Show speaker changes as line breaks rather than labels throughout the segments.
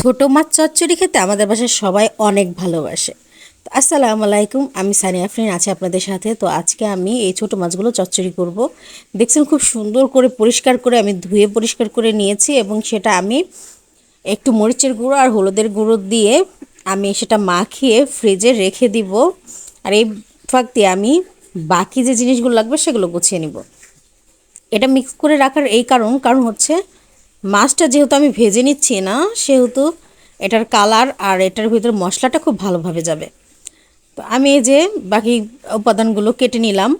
ছোট মাছ চচ্চড়ি খেতে আমাদের বাসায় সবাই অনেক ভালোবাসে। তো আসসালামু আলাইকুম, আমি সানিয়া আফরিন আছি আপনাদের সাথে। তো আজকে আমি এই ছোট মাছগুলো চচ্চড়ি করব। দেখছেন খুব সুন্দর করে পরিষ্কার করে আমি ধুয়ে পরিষ্কার করে নিয়েছি এবং সেটা আমি একটু মরিচের গুঁড়ো আর হলুদের গুঁড়ো দিয়ে আমি সেটা মাখিয়ে ফ্রিজে রেখে দিব। আর এই ফাঁক দিয়ে আমি বাকি যে জিনিসগুলো লাগবে সেগুলো গুছিয়ে নিব। এটা মিক্স করে রাখার এই কারণ হচ্ছে মাছটা যেহেতু আমি ভেজে নিচ্ছি না, সেহেতু এটার কালার আর এটার ভিতরে মশলাটা খুব ভালোভাবে যাবে। তো আমি এই যে বাকি উপাদানগুলো কেটে নিলাম।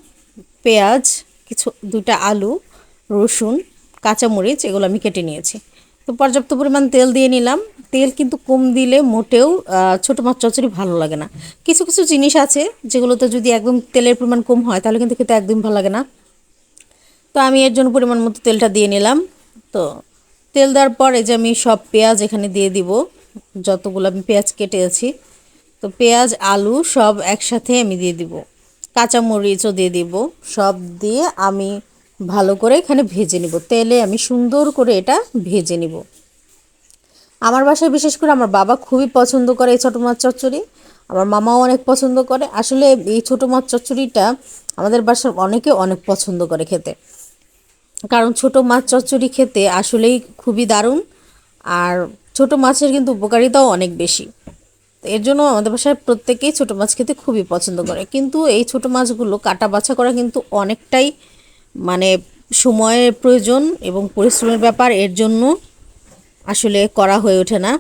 পেঁয়াজ, কিছু দুইটা আলু, রসুন, কাঁচামরিচ এগুলো আমি কেটে নিয়েছি। তো পর্যাপ্ত পরিমাণ তেল দিয়ে নিলাম। তেল কিন্তু কম দিলে মোটেও ছোটো মাছ চচ্চড়ি ভালো লাগে না। কিছু কিছু জিনিস আছে যেগুলোতে যদি একদম তেলের পরিমাণ কম হয় তাহলে কিন্তু খেতে একদম ভালো লাগে না। তো আমি এর জন্য পরিমাণ মতো তেলটা দিয়ে নিলাম। তো তেল দেওয়ার পর এই যে আমি সব পেঁয়াজ এখানে দিয়ে দিব, যতগুলো আমি পেঁয়াজ কেটেছি। তো পেঁয়াজ আলু সব একসাথে আমি দিয়ে দিব, কাঁচামরিচও দিয়ে দিব। সব দিয়ে আমি ভালো করে এখানে ভেজে নিব, তেলে আমি সুন্দর করে এটা ভেজে নিব। আমার বাসায় বিশেষ করে আমার বাবা খুবই পছন্দ করে এই ছোটো মাছ চচ্চড়ি, আমার মামাও অনেক পছন্দ করে। আসলে এই ছোটো মাছ চচ্চড়িটা আমাদের বাসার অনেকে অনেক পছন্দ করে খেতে, কারণ ছোটো মাছ চচ্চড়ি খেতে আসলেই খুবই দারুণ। আর ছোটো মাছের কিন্তু উপকারিতাও অনেক বেশি। তো এর জন্য আমাদের বাসায় প্রত্যেকেই ছোটো মাছ খেতে খুবই পছন্দ করে। কিন্তু এই ছোটো মাছগুলো কাটা বাছা করা কিন্তু অনেকটাই মানে সময়ের প্রয়োজন এবং পরিশ্রমের ব্যাপার, এর জন্য আসলে করা হয়ে ওঠে না।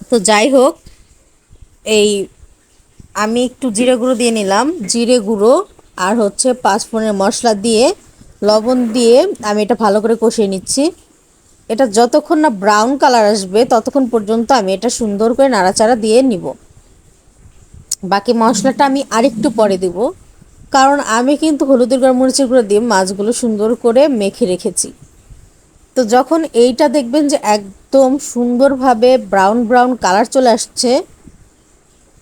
তো যাই হোক, এই আমি একটু জিরে গুঁড়ো দিয়ে নিলাম, জিরে গুঁড়ো আর হচ্ছে পাঁচফোড়নের মশলা দিয়ে লবণ দিয়ে আমি এটা ভালো করে কষিয়ে নিচ্ছি। এটা যতক্ষণ না ব্রাউন কালার আসবে ততক্ষণ পর্যন্ত আমি এটা সুন্দর করে নাড়াচাড়া দিয়ে নিব। বাকি মশলাটা আমি আরেকটু পরে দিব, কারণ আমি কিন্তু হলুদের গুঁড়ো মরিচের গুঁড়ো দিয়ে মাছগুলো সুন্দর করে মেখে রেখেছি। তো যখন এইটা দেখবেন যে একদম সুন্দরভাবে ব্রাউন ব্রাউন কালার চলে আসছে,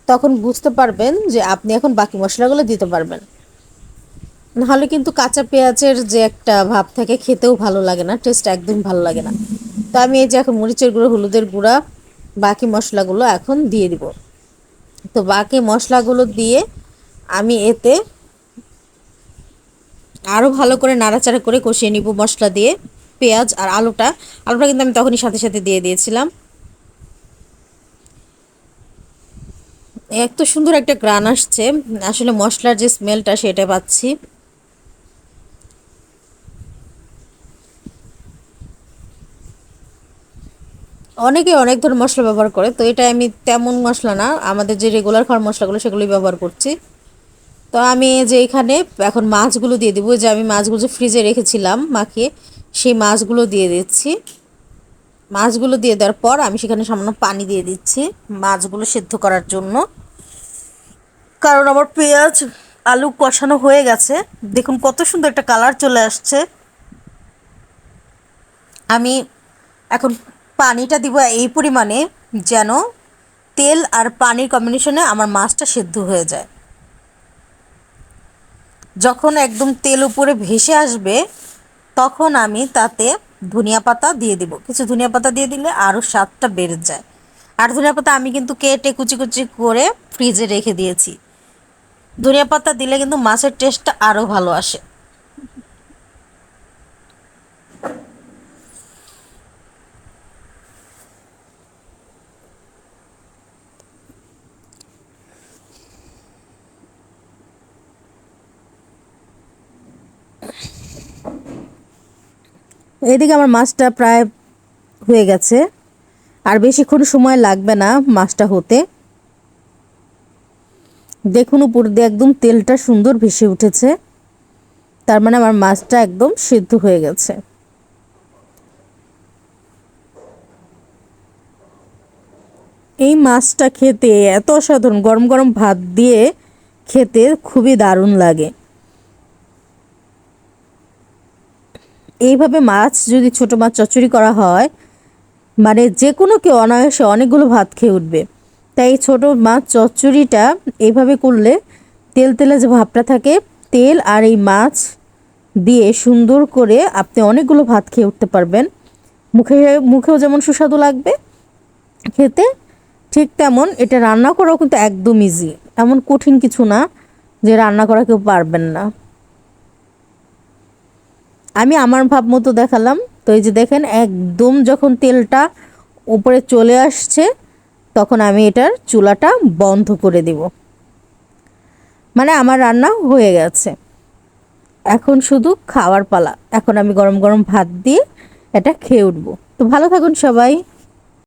তখন বুঝতে পারবেন যে আপনি এখন বাকি মশলাগুলো দিতে পারবেন। নাহলে কিন্তু কাঁচা পেঁয়াজের যে একটা ভাব থাকে, খেতেও ভালো লাগে না, টেস্ট একদম ভালো লাগে না। তো আমি এই যে এখন মরিচের গুঁড়ো, হলুদের গুঁড়া, বাকি মশলাগুলো এখন দিয়ে দিব। তো বাকি মশলাগুলো দিয়ে আমি এতে আরও ভালো করে নাড়াচাড়া করে কষিয়ে নিব মশলা দিয়ে। পেঁয়াজ আর আলুটা কিন্তু আমি তখনই সাথে সাথে দিয়ে দিয়েছিলাম। এত সুন্দর একটা গ্রান আসছে, আসলে মশলার যে স্মেলটা সেটা পাচ্ছি। অনেকে অনেক ধরনের মশলা ব্যবহার করে, তো এটা আমি তেমন মশলা না, আমাদের যে রেগুলার খাওয়ার মশলাগুলো সেগুলোই ব্যবহার করছি। তো আমি যে এখানে এখন মাছগুলো দিয়ে দেবো, যে আমি মাছগুলো যে ফ্রিজে রেখেছিলাম মাখিয়ে, সেই মাছগুলো দিয়ে দিচ্ছি। মাছগুলো দিয়ে দেওয়ার পর আমি সেখানে সামান্য পানি দিয়ে দিচ্ছি মাছগুলো সেদ্ধ করার জন্য, কারণ আমার পেঁয়াজ আলু কষানো হয়ে গেছে। দেখুন কত সুন্দর একটা কালার চলে আসছে। আমি এখন পানিটা দিব এই পরিমাণে যেন তেল আর পানির কম্বিনেশনে আমার মাছটা সেদ্ধ হয়ে যায়। যখন একদম তেল উপরে ভেসে আসবে তখন আমি তাতে ধনিয়া পাতা দিয়ে দিব, কিছু ধনিয়া পাতা দিয়ে দিলে আরও স্বাদটা বেড়ে যায়। আর ধনিয়া পাতা আমি কিন্তু কেটে কুচি কুচি করে ফ্রিজে রেখে দিয়েছি। ধনিয়া পাতা দিলে কিন্তু মাছের টেস্টটা আরও ভালো আসে। এদিকে আমার মাছটা প্রায় হয়ে গেছে, আর বেশিক্ষণ সময় লাগবে না মাছটা হতে। দেখুন উপর দিয়ে একদম তেলটা সুন্দর ভেসে উঠেছে, তার মানে আমার মাছটা একদম সিদ্ধ হয়ে গেছে। এই মাছটা খেতে এত অসাধারণ, গরম গরম ভাত দিয়ে খেতে খুবই দারুণ লাগে। এইভাবে মাছ যদি ছোট মাছ চচ্চড়ি করা হয়, মানে যে কোনো কেউ অনায়াসে অনেকগুলো ভাত খেয়ে উঠবে। তাই এই ছোটো মাছ চচ্চড়িটা এইভাবে করলে তেল তেলে যে ভাবটা থাকে, তেল আর এই মাছ দিয়ে সুন্দর করে আপনি অনেকগুলো ভাত খেয়ে উঠতে পারবেন। মুখেও যেমন সুস্বাদু লাগবে, খেতে ঠিক তেমন এটা রান্না করাও কিন্তু একদম ইজি, এমন কঠিন কিছু না যে রান্না করা কেউ পারবেন না। আমি আমার ভাব মতো দেখালাম। তো এই যে দেখেন একদম যখন তেলটা উপরে চলে আসছে তখন আমি এটার চুলাটা বন্ধ করে দিব, মানে আমার রান্না হয়ে গেছে। এখন শুধু খাওয়ার পালা। এখন আমি গরম গরম ভাত দিয়ে এটা খেয়ে উঠবো। তো ভালো থাকুন সবাই।